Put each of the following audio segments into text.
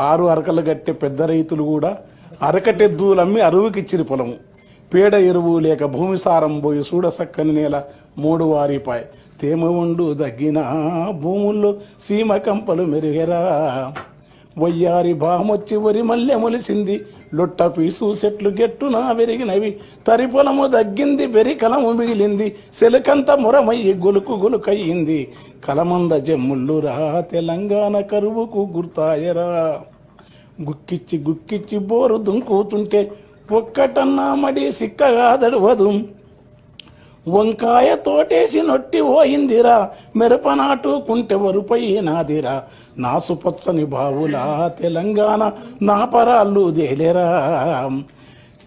ఆరు అరకలు కట్టే పెద్ద రైతులు కూడా అరకటెద్దులమ్మి అరువుకిచ్చిరి పొలము. పేడ ఎరువు లేక భూమి సారం పోయి సక్కని నేల మూడు వారిపాయ్. తేమ ఉండు దగ్గిన భూముల్లో సీమ కంపలు మెరుగెరా. వయ్యారి బామొచ్చి వరి మల్లె మొలిసింది. లొట్ట పీసు చెట్లు గెట్టున పెరిగినవి. తరి పొలము దగ్గింది బెరి కలము మిగిలింది. సెలకంత మురమయ్యి గొలుకయ్యింది. కలమంద జమ్ముళ్ళురా తెలంగాణ కరువుకు గుర్తాయరా. గుక్కిచ్చి బోరు దుంకుతుంటే ఒక్కటన్నా మడి సిక్కగా దడవదు. వంకాయ తోటేసి నొట్టి పోయిందిరా. మిరపనాటు కుంటె వరుపైనాదిరా. నాసుపచ్చని బావులా తెలంగాణ నా పరాళ్ళు దేలేరా.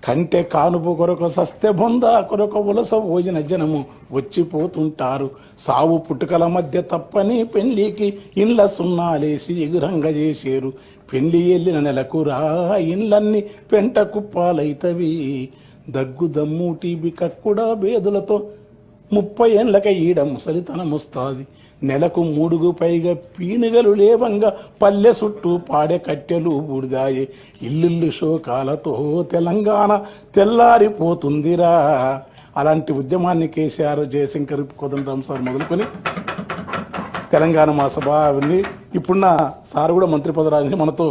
కంటె కానుపు కొరకు సస్తె బొంద కొరకు ఉలస పోయిన జనము వచ్చిపోతుంటారు. సావు పుట్టుకల మధ్య తప్పని పెళ్లికి ఇండ్ల సున్నాలేసి ఎగురంగ చేసేరు. పెళ్లి వెళ్ళిన నెలకురా ఇండ్లన్నీ పెంట కుప్పాలైతవి. దగ్గు దమ్ము టీబీ కక్కుడా బేదులతో 30 ఏళ్లక ఈడ ముసలితనం వస్తాది. నెలకు 3కు పైగా పీనుగలు లేవంగా పల్లె చుట్టూ పాడె కట్టెలు బూడిదాయే. ఇల్లు శోకాలతో తెలంగాణ తెల్లారిపోతుందిరా. అలాంటి ఉద్యమాన్ని కేసీఆర్, జయశంకర్, కోదండరాం సార్ మొదలుకొని తెలంగాణ మహాసభ అవన్నీ ఇప్పుడున్న సార్ కూడా మంత్రి పదవి రాజని మనతో